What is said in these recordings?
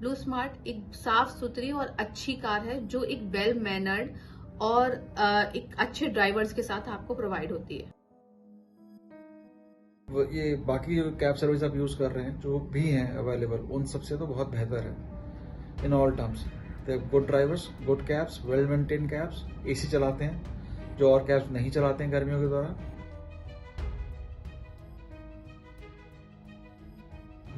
Blue smart एक साफ सुथरी और अच्छी कार है जो एक वेल मैनर्ड और एक अच्छे ड्राइवर्स के साथ आपको प्रोवाइड होती है। ये बाकी जो कैब सर्विस आप यूज़ कर रहे हैं जो भी हैं अवेलेबल उन सबसे तो बहुत बेहतर है in all terms. They good drivers, good cabs, well maintain cabs, AC चलाते हैं जो और कैब्स नहीं चलाते हैं गर्मियों के दौरान।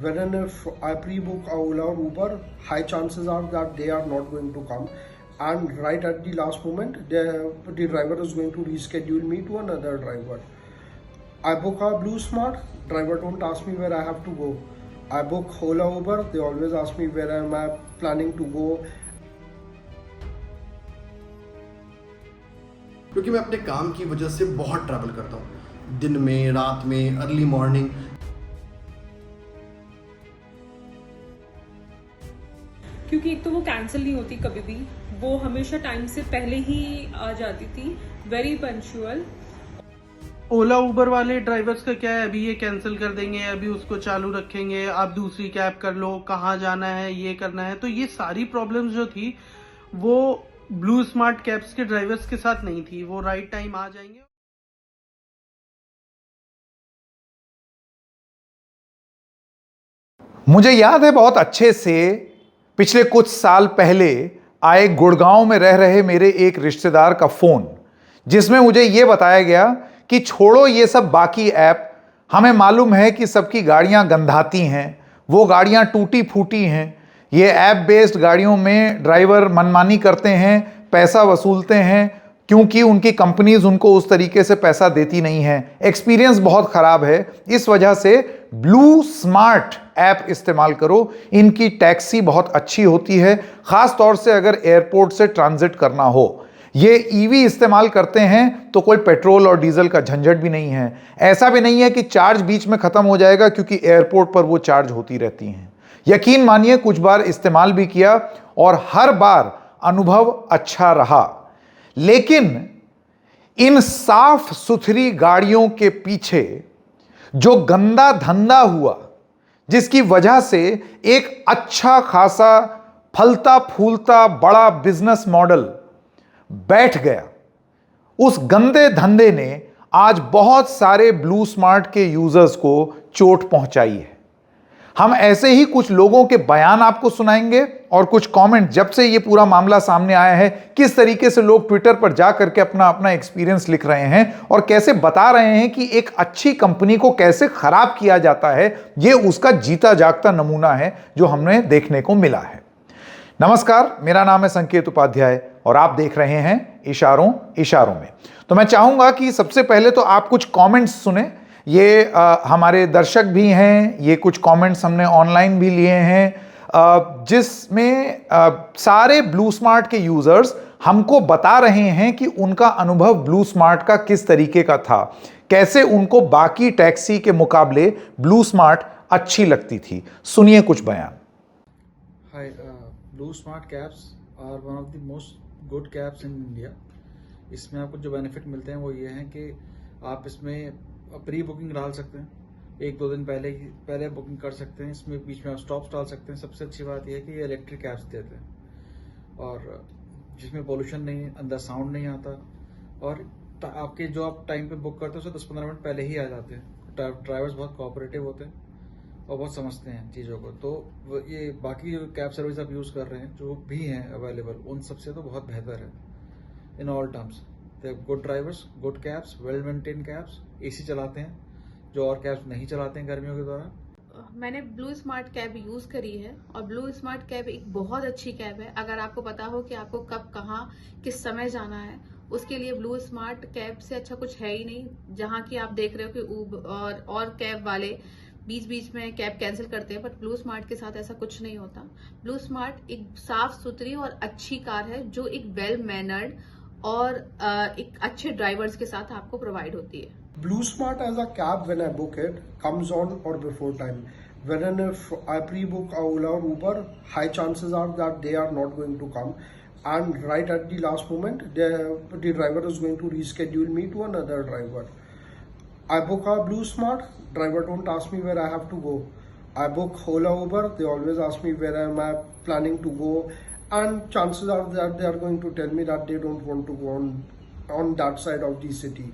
When and if I pre-book a Ola or Uber, high chances are that they are not going to come, and right at the last moment, the driver is going to reschedule me to another driver. I book a Blue Smart, driver don't ask me where I have to go. I book Ola Uber, they always ask me where am I planning to go. क्योंकि मैं अपने काम की वजह से बहुत travel करता हूँ, दिन में, रात में, अर्ली मॉर्निंग। क्योंकि एक तो वो कैंसिल नहीं होती कभी भी, वो हमेशा टाइम से पहले ही आ जाती थी, वेरी पंक्चुअल। ओला उबर वाले ड्राइवर्स का क्या है, अभी ये कैंसिल कर देंगे, अभी उसको चालू रखेंगे, आप दूसरी कैब कर लो, कहाँ जाना है, ये करना है। तो ये सारी प्रॉब्लम्स जो थी वो ब्लू स्मार्ट कैब्स के ड्राइवर्स के साथ नहीं थी, वो राइट टाइम आ जाएंगे। मुझे याद है बहुत अच्छे से, पिछले कुछ साल पहले आए गुड़गांव में रह रहे मेरे एक रिश्तेदार का फोन, जिसमें मुझे यह बताया गया कि छोड़ो ये सब बाकी ऐप, हमें मालूम है कि सबकी गाड़ियां गंधाती हैं, वो गाड़ियां टूटी फूटी हैं, ये ऐप बेस्ड गाड़ियों में ड्राइवर मनमानी करते हैं, पैसा वसूलते हैं, क्योंकि उनकी कंपनीज उनको उस तरीके से पैसा देती नहीं है, एक्सपीरियंस बहुत खराब है। इस वजह से ब्लू स्मार्ट ऐप इस्तेमाल करो, इनकी टैक्सी बहुत अच्छी होती है, खास तौर से अगर एयरपोर्ट से ट्रांजिट करना हो। ये ईवी इस्तेमाल करते हैं तो कोई पेट्रोल और डीजल का झंझट भी नहीं है। ऐसा भी नहीं है कि चार्ज बीच में खत्म हो जाएगा, क्योंकि एयरपोर्ट पर वो चार्ज होती रहती हैं। यकीन मानिए कुछ बार इस्तेमाल भी किया और हर बार अनुभव अच्छा रहा। लेकिन इन साफ सुथरी गाड़ियों के पीछे जो गंदा धंधा हुआ, जिसकी वजह से एक अच्छा खासा फलता फूलता बड़ा बिजनेस मॉडल बैठ गया, उस गंदे धंधे ने आज बहुत सारे ब्लू स्मार्ट के यूजर्स को चोट पहुंचाई है। हम ऐसे ही कुछ लोगों के बयान आपको सुनाएंगे और कुछ कमेंट, जब से ये पूरा मामला सामने आया है, किस तरीके से लोग ट्विटर पर जा करके अपना अपना एक्सपीरियंस लिख रहे हैं और कैसे बता रहे हैं कि एक अच्छी कंपनी को कैसे खराब किया जाता है। ये उसका जीता जागता नमूना है जो हमने देखने को मिला है। नमस्कार, मेरा नाम है संकेत उपाध्याय और आप देख रहे हैं इशारों इशारों में। तो मैं चाहूंगा कि सबसे पहले तो आप कुछ कमेंट्स सुने। ये हमारे दर्शक भी हैं, ये कुछ कमेंट्स हमने ऑनलाइन भी लिए हैं, जिसमें सारे ब्लू स्मार्ट के यूजर्स हमको बता रहे हैं कि उनका अनुभव ब्लू स्मार्ट का किस तरीके का था, कैसे उनको बाकी टैक्सी के मुकाबले ब्लू स्मार्ट अच्छी लगती थी। सुनिए कुछ बयान। Hi, Blue Smart cabs are one of the most good cabs in India. इसमें आपको जो बेनिफिट मिलते हैं वो ये हैं कि आप इसमें प्री बुकिंग डाल सकते हैं, 1-2 दिन पहले बुकिंग कर सकते हैं। इसमें बीच में आप स्टॉप्स डाल सकते हैं। सबसे अच्छी बात यह है कि ये इलेक्ट्रिक कैब्स देते हैं और जिसमें पोल्यूशन नहीं, अंदर साउंड नहीं आता, और आपके जो आप टाइम पे बुक करते हो उससे 10-15 मिनट पहले ही आ जाते हैं। ड्राइवर्स बहुत कोऑपरेटिव होते हैं और बहुत समझते हैं चीज़ों को। तो ये बाकी जो कैब सर्विस आप यूज़ कर रहे हैं जो भी हैं अवेलेबल, उन सबसे तो बहुत बेहतर है in all terms. They good drivers, good cabs, well maintain cabs, AC चलाते हैं जो और कैब्स नहीं चलाते हैं गर्मियों के दौरान। मैंने ब्लू स्मार्ट कैब यूज करी है और ब्लू स्मार्ट कैब एक बहुत अच्छी कैब है। अगर आपको पता हो कि आपको कब कहाँ किस समय जाना है, उसके लिए ब्लू स्मार्ट कैब से अच्छा कुछ है ही नहीं। जहाँ की आप देख रहे हो कि उबर और कैब वाले बीच बीच में कैब कैंसिल करते हैं, बट ब्लू स्मार्ट के साथ ऐसा कुछ नहीं होता। ब्लू स्मार्ट एक साफ सुथरी और अच्छी कार है जो एक वेल मैनर्ड और एक अच्छे ड्राइवर्स के साथ आपको प्रोवाइड होती है। Blue Smart as a cab, when I book it, comes on or before time. When and if I pre-book a Ola or Uber, high chances are that they are not going to come, and right at the last moment, the driver is going to reschedule me to another driver. I book a Blue Smart, driver don't ask me where I have to go. I book Ola Uber, they always ask me where am I planning to go, and chances are that they are going to tell me that they don't want to go on that side of the city.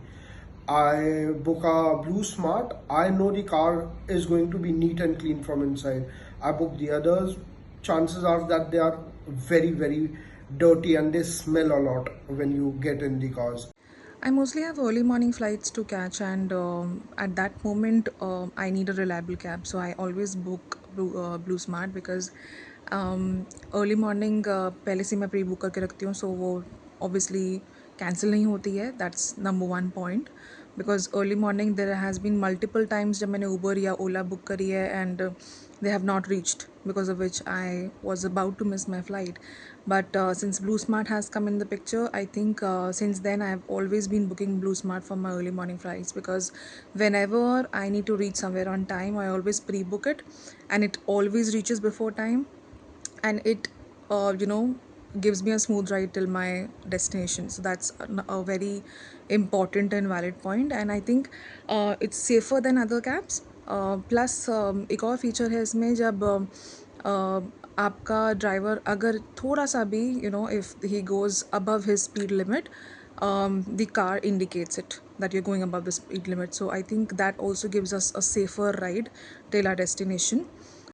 I book a Blue Smart, I know the car is going to be neat and clean from inside. I book the others, chances are that they are very, very dirty and they smell a lot when you get in the cars. I mostly have early morning flights to catch, and at that moment, I need a reliable cab. So I always book Blue Smart because early morning पहले से मैं pre-book करके रखती हूँ, so वो obviously cancel नहीं होती है. That's number one point. Because early morning there has been multiple times जब मैंने Uber या Ola book करी है and they have not reached, because of which I was about to miss my flight. But since Blue Smart has come in the picture, I think since then I have always been booking Blue Smart for my early morning flights, because whenever I need to reach somewhere on time, I always pre-book it, and it always reaches before time, and it gives me a smooth ride till my destination. So that's a very important and valid point, and I think it's safer than other cabs. Plus एक और feature है इसमें, जब आपका driver अगर थोड़ा सा भी if he goes above his speed limit, the car indicates it that you're going above the speed limit. So I think that also gives us a safer ride till our destination.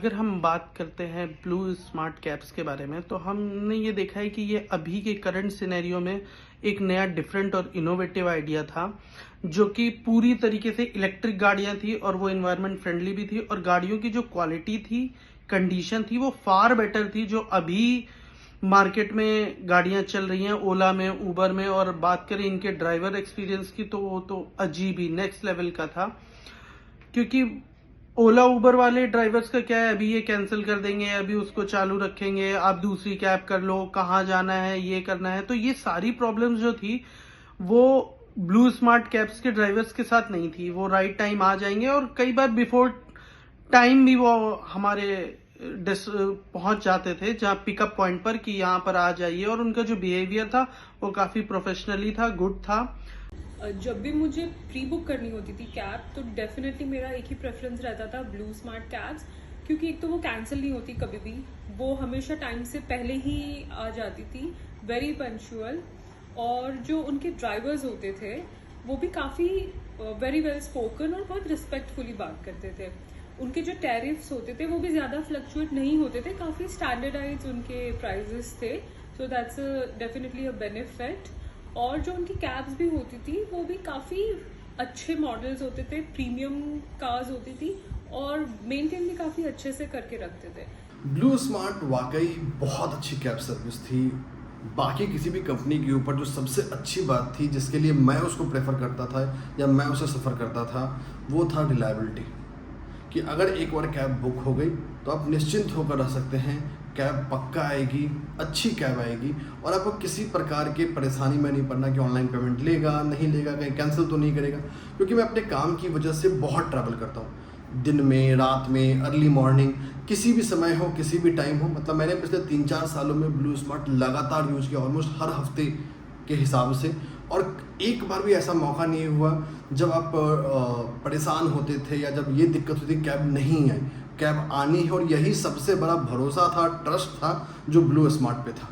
अगर हम बात करते हैं blue Smart cabs के बारे में, तो हमने ये देखा है कि ये अभी के करंट सिनेरियो में एक नया डिफरेंट और इनोवेटिव आइडिया था, जो कि पूरी तरीके से इलेक्ट्रिक गाड़ियां थी और वो एनवायरनमेंट फ्रेंडली भी थी, और गाड़ियों की जो क्वालिटी थी, कंडीशन थी, वो फार बेटर थी जो अभी मार्केट में गाड़ियां चल रही हैं ओला में, उबर में. और बात करें इनके ड्राइवर एक्सपीरियंस की, तो वो तो अजीब ही नेक्स्ट लेवल का था. क्योंकि ओला उबर वाले ड्राइवर्स का क्या है, अभी ये कैंसिल कर देंगे, अभी उसको चालू रखेंगे, आप दूसरी कैब कर लो, कहाँ जाना है, ये करना है. तो ये सारी प्रॉब्लम्स जो थी वो ब्लू स्मार्ट कैब्स के ड्राइवर्स के साथ नहीं थी. वो राइट टाइम आ जाएंगे, और कई बार बिफोर टाइम भी वो हमारे पहुंच जाते थे जहाँ पिकअप पॉइंट पर कि यहाँ पर आ जाइए. और उनका जो बिहेवियर था वो काफी प्रोफेशनली था, गुड था. जब भी मुझे प्री बुक करनी होती थी कैब, तो डेफिनेटली मेरा एक ही प्रेफरेंस रहता था ब्लू स्मार्ट कैब्स, क्योंकि एक तो वो कैंसिल नहीं होती कभी भी, वो हमेशा टाइम से पहले ही आ जाती थी, वेरी पंक्चुअल. और जो उनके ड्राइवर्स होते थे वो भी काफ़ी वेरी वेल स्पोकन और बहुत रिस्पेक्टफुली बात करते थे. उनके जो टैरिफ्स होते थे वो भी ज़्यादा फ्लक्चुएट नहीं होते थे, काफ़ी स्टैंडर्डाइज उनके प्राइजेस थे. So that's definitely a benefit. और जो उनकी कैब्स भी होती थी वो भी काफ़ी अच्छे मॉडल्स होते थे, प्रीमियम कार्स होती थी, और मेंटेन भी काफ़ी अच्छे से करके रखते थे. ब्लू स्मार्ट वाकई बहुत अच्छी कैब सर्विस थी. बाकी किसी भी कंपनी के ऊपर जो सबसे अच्छी बात थी, जिसके लिए मैं उसको प्रेफर करता था या मैं उसे सफ़र करता था, वो था रिलायबिलिटी. कि अगर एक बार कैब बुक हो गई तो आप निश्चिंत होकर रह सकते हैं, कैब पक्का आएगी, अच्छी कैब आएगी, और आपको किसी प्रकार के परेशानी में नहीं पड़ना कि ऑनलाइन पेमेंट लेगा नहीं लेगा, कहीं कैंसिल तो नहीं करेगा. क्योंकि मैं अपने काम की वजह से बहुत ट्रैवल करता हूँ, दिन में, रात में, अर्ली मॉर्निंग, किसी भी समय हो, किसी भी टाइम हो. मतलब मैंने पिछले 3-4 सालों में ब्लू स्मार्ट लगातार यूज़ किया, ऑलमोस्ट हर हफ्ते के हिसाब से. और एक बार भी ऐसा मौका नहीं हुआ जब आप परेशान होते थे या जब ये दिक्कत होती कैब नहीं आई. कैब आनी है, और यही सबसे बड़ा भरोसा था, ट्रस्ट था जो ब्लू स्मार्ट पे था.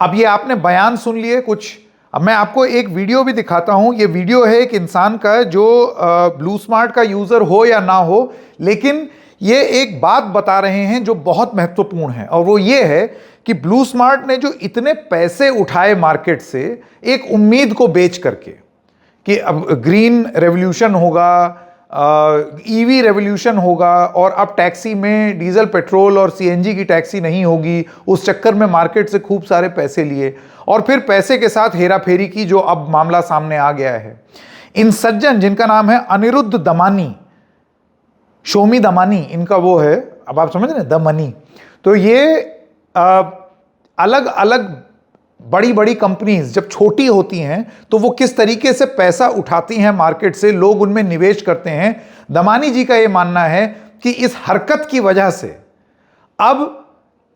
अब ये आपने बयान सुन लिए कुछ. अब मैं आपको एक वीडियो भी दिखाता हूं. ये वीडियो है एक इंसान का जो ब्लू स्मार्ट का यूजर हो या ना हो, लेकिन ये एक बात बता रहे हैं जो बहुत महत्वपूर्ण है, और वो ये है कि ब्लू स्मार्ट ने जो इतने पैसे उठाए मार्केट से एक उम्मीद को बेच करके कि अब ग्रीन रेवोल्यूशन होगा, ईवी रेवोल्यूशन होगा, और अब टैक्सी में डीजल, पेट्रोल और सीएनजी की टैक्सी नहीं होगी, उस चक्कर में मार्केट से खूब सारे पैसे लिए, और फिर पैसे के साथ हेरा फेरी की, जो अब मामला सामने आ गया है. इन सज्जन, जिनका नाम है अनिरुद्ध दमानी, शोमी दमानी इनका वो है, अब आप समझ रहे हैं, दमनी. तो ये अलग अलग बड़ी बड़ी कंपनीज जब छोटी होती हैं तो वो किस तरीके से पैसा उठाती हैं मार्केट से, लोग उनमें निवेश करते हैं. दमानी जी का ये मानना है कि इस हरकत की वजह से अब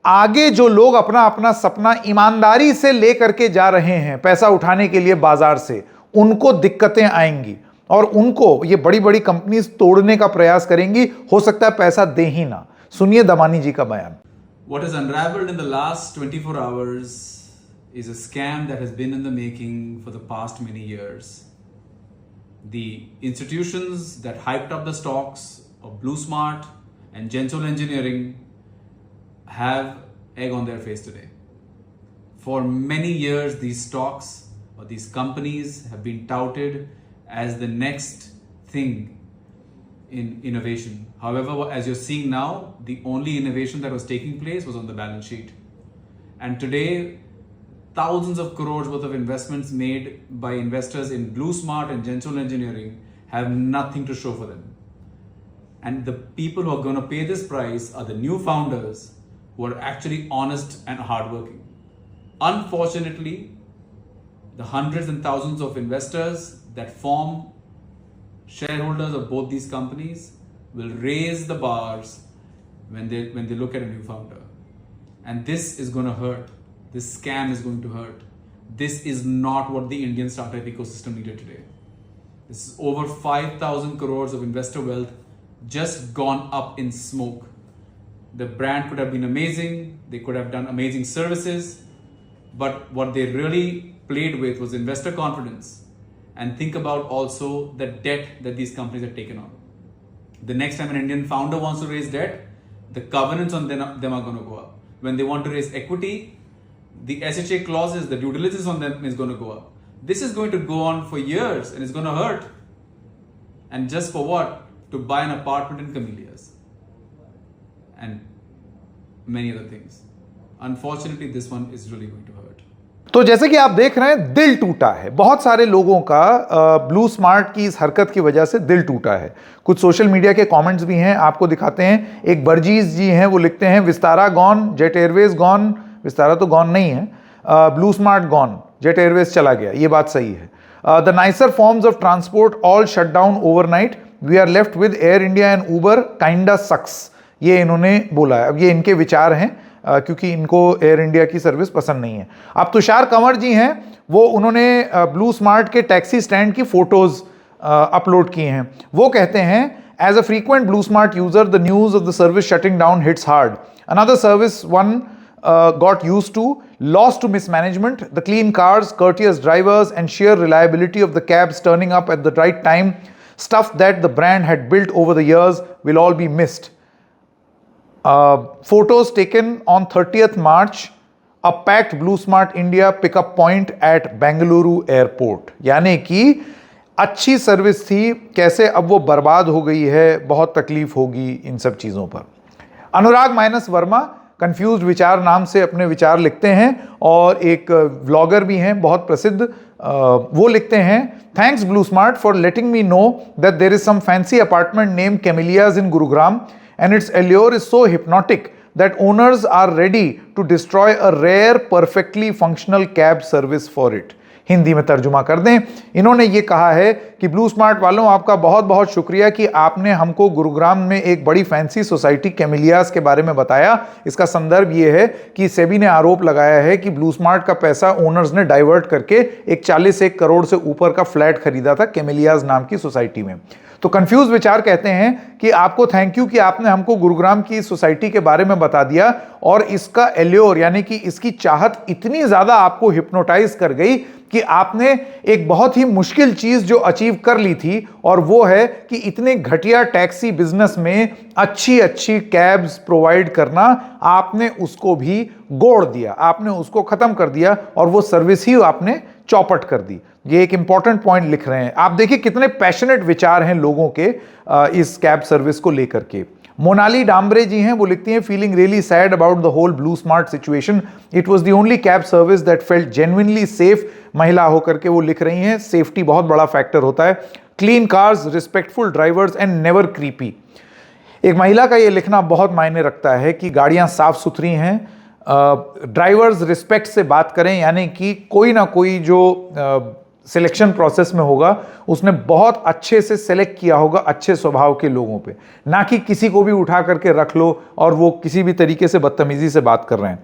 आगे जो लोग अपना अपना सपना ईमानदारी से लेकर के जा रहे हैं पैसा उठाने के लिए बाजार से, उनको दिक्कतें आएंगी, और उनको ये बड़ी बड़ी कंपनीज तोड़ने का प्रयास करेंगी. हो सकता है पैसा दे ही ना. सुनिए दमानी जी का बयान। What has unraveled in the last 24 hours is a scam that has been in the making for the past many years. The institutions that hyped up the stocks of BlueSmart and Gensol Engineering have egg on their face today. For many years, these stocks or these companies have been touted as the next thing in innovation. However, as you're seeing now, the only innovation that was taking place was on the balance sheet. And today, thousands of crores worth of investments made by investors in BlueSmart and Gensol Engineering have nothing to show for them. And the people who are going to pay this price are the new founders who are actually honest and hardworking. Unfortunately, the hundreds and thousands of investors that form shareholders of both these companies will raise the bars when they look at a new founder. And this is going to hurt. This scam is going to hurt. This is not what the Indian startup ecosystem needed today. This is over 5,000 crores of investor wealth just gone up in smoke. The brand could have been amazing. They could have done amazing services. But what they really played with was investor confidence. And think about also the debt that these companies have taken on. The next time an Indian founder wants to raise debt, the covenants on them are going to go up. When they want to raise equity, the SHA clauses, the due diligence on them is going to go up. This is going to go on for years and it's going to hurt. And just for what? To buy an apartment in Camellias. And many other things. Unfortunately, this one is really going to hurt. तो जैसे कि आप देख रहे हैं, दिल टूटा है बहुत सारे लोगों का। ब्लू स्मार्ट की इस हरकत की वजह से दिल टूटा है। कुछ सोशल मीडिया के कमेंट्स भी हैं, आपको दिखाते हैं। एक बर्जीज जी हैं, वो लिखते हैं Vistara gone, Jet Airways gone. Vistara तो गॉन नहीं है, Blue Smart gone, Jet Airways चला गया। ये बात सही है। The nicer forms of transport all shut down overnight, we are left with Air India and Uber, kinda sucks. ये इन्होंने बोला है। अब ये इनके विचार हैं, क्योंकि इनको एयर इंडिया की सर्विस पसंद नहीं है। अब तुषार कंवर जी हैं, वो उन्होंने ब्लू स्मार्ट के टैक्सी स्टैंड की फोटोज अपलोड की हैं। वो कहते हैं, as a frequent BluSmart user the news of the service shutting down hits hard. Another service one got used to, lost to mismanagement, the clean cars, courteous drivers and sheer reliability of the cabs turning up at the right time, stuff that the brand had built over the years, will all be missed. Photos taken on 30th March, a packed Blue Smart India pickup point at Bengaluru airport. यानी कि अच्छी service थी, कैसे अब वो बर्बाद हो गई है, बहुत तकलीफ होगी इन सब चीज़ों पर। अनुराग माइनस वर्मा कंफ्यूज्ड विचार नाम से अपने विचार लिखते हैं और एक व्लॉगर भी हैं बहुत प्रसिद्ध। वो लिखते हैं, thanks Blue Smart for letting me know that there is some fancy apartment name Camellias in Gurugram and its allure is so hypnotic that owners are ready to destroy a rare perfectly functional cab service for it. Hindi में तर्जुमा कर दें, इन्होंने ये कहा है कि blue smart वालों, आपका बहुत बहुत शुक्रिया कि आपने हमको गुरुग्राम में एक बड़ी फैंसी सोसाइटी कैमिलियाज के बारे में बताया। इसका संदर्भ ये है कि सेबी ने आरोप लगाया है कि ब्लू स्मार्ट का पैसा ओनर्स ने डाइवर्ट करके एक 41 करोड़ से ऊपर का फ्लैट खरीदा था कैमिलियाज नाम की सोसाइटी में। तो कंफ्यूज विचार कहते हैं कि आपको थैंक यू कि आपने हमको गुरुग्राम की सोसाइटी के बारे में बता दिया और इसका एल्योर यानी कि इसकी चाहत इतनी ज्यादा आपको हिप्नोटाइज कर गई कि आपने एक बहुत ही मुश्किल चीज जो अचीव कर ली थी, और वो है कि इतने घटिया टैक्सी बिजनेस में अच्छी अच्छी कैब्स प्रोवाइड करना, आपने उसको भी गोड़ दिया, आपने उसको खत्म कर दिया और वो सर्विस ही आपने चौपट कर दी। ये एक इंपॉर्टेंट पॉइंट लिख रहे हैं। आप देखिए कितने पैशनेट विचार हैं लोगों के इस कैब सर्विस को लेकर के। मोनाली डाम्बरे जी हैं, वो लिखती हैं, feeling really sad about the whole BluSmart situation, it was the only cab service that felt genuinely safe. महिला होकर के वो लिख रही हैं, सेफ्टी बहुत बड़ा फैक्टर होता है। Clean cars, respectful drivers and never creepy. एक महिला का ये लिखना बहुत मायने रखता है कि गाड़ियां साफ सुथरी हैं, ड्राइवर्स रिस्पेक्ट से बात करें, यानी कि कोई ना कोई जो सिलेक्शन प्रोसेस में होगा उसने बहुत अच्छे से सेलेक्ट किया होगा अच्छे स्वभाव के लोगों पे, ना कि किसी को भी उठा करके रख लो और वो किसी भी तरीके से बदतमीजी से बात कर रहे हैं।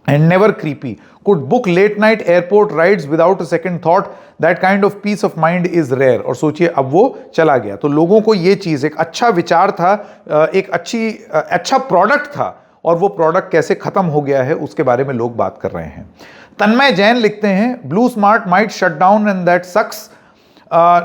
and never creepy, could book late night airport rides without a second thought. That kind of peace of mind is rare. और सोचिए अब वो चला गया। तो लोगों को ये चीज़, एक अच्छा विचार था, एक अच्छा प्रोडक्ट था, और वो प्रोडक्ट कैसे खत्म हो गया है उसके बारे में लोग बात कर रहे हैं। तन्मय जैन लिखते हैं, BluSmart might shut down and that sucks,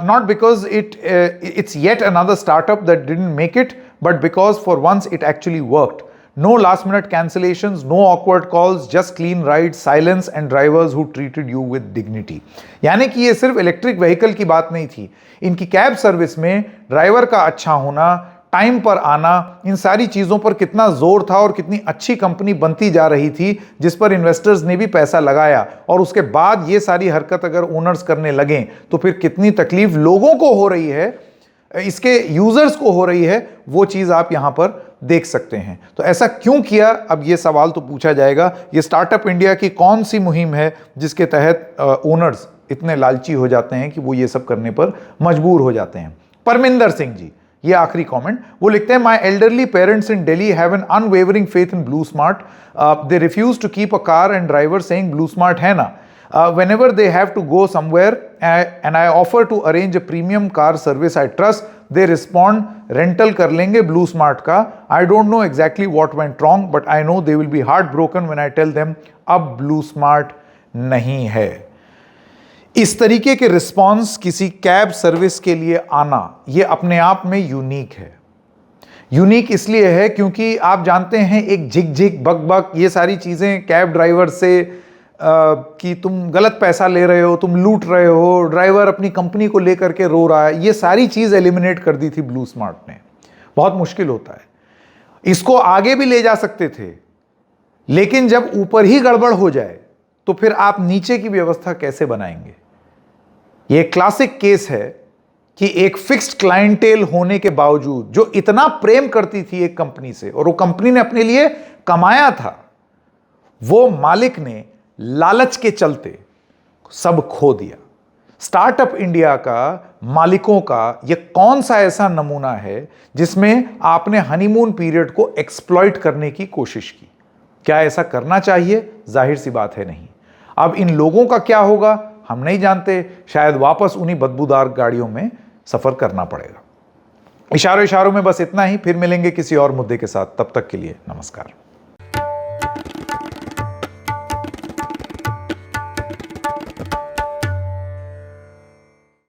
not because it's yet another startup that didn't make it, but because for once it actually worked. No last minute cancellations, no awkward calls, just clean rides, silence and drivers who treated you with dignity. यानी कि ये सिर्फ electric vehicle की बात नहीं थी, इनकी cab service में ड्राइवर का अच्छा होना, टाइम पर आना, इन सारी चीज़ों पर कितना जोर था और कितनी अच्छी कंपनी बनती जा रही थी, जिस पर इन्वेस्टर्स ने भी पैसा लगाया। और उसके बाद ये सारी हरकत अगर ओनर्स करने लगें तो फिर कितनी तकलीफ लोगों को हो रही है, इसके यूजर्स को हो रही है, वो चीज़ आप यहाँ पर देख सकते हैं। तो ऐसा क्यों किया, अब ये सवाल तो पूछा जाएगा। ये स्टार्टअप इंडिया की कौन सी मुहिम है जिसके तहत ओनर्स इतने लालची हो जाते हैं कि वो ये सब करने पर मजबूर हो जाते हैं। परमिंदर सिंह जी, ये आखिरी कमेंट, वो लिखते हैं, my elderly parents in Delhi have an unwavering faith in Blue Smart, they refuse to keep a car and driver saying Blue Smart है ना, whenever they have to go somewhere and I offer to arrange a premium car service I trust, they respond, rental कर लेंगे blue smart का। I don't know exactly what went wrong, but I know they will be heartbroken when I tell them अब blue smart नहीं है। इस तरीके के response किसी कैब सर्विस के लिए आना, ये अपने आप में यूनिक है। यूनिक इसलिए है क्योंकि आप जानते हैं एक झिक झिक बक बक, ये सारी चीज़ें कैब ड्राइवर से कि तुम गलत पैसा ले रहे हो, तुम लूट रहे हो, ड्राइवर अपनी कंपनी को लेकर के रो रहा है, ये सारी चीज़ एलिमिनेट कर दी थी ब्लू स्मार्ट ने। बहुत मुश्किल होता है, इसको आगे भी ले जा सकते थे, लेकिन जब ऊपर ही गड़बड़ हो जाए तो फिर आप नीचे की व्यवस्था कैसे बनाएंगे। ये क्लासिक केस है कि एक फिक्स्ड क्लाइंटेल होने के बावजूद जो इतना प्रेम करती थी एक कंपनी से, और वो कंपनी ने अपने लिए कमाया था, वो मालिक ने लालच के चलते सब खो दिया। स्टार्टअप इंडिया का मालिकों का ये कौन सा ऐसा नमूना है जिसमें आपने हनीमून पीरियड को एक्सप्लॉइट करने की कोशिश की? क्या ऐसा करना चाहिए? जाहिर सी बात है नहीं। अब इन लोगों का क्या होगा हम नहीं जानते, शायद वापस उन्हीं बदबूदार गाड़ियों में सफर करना पड़ेगा। इशारों में बस इतना ही, फिर मिलेंगे किसी और मुद्दे के साथ, तब तक के लिए नमस्कार।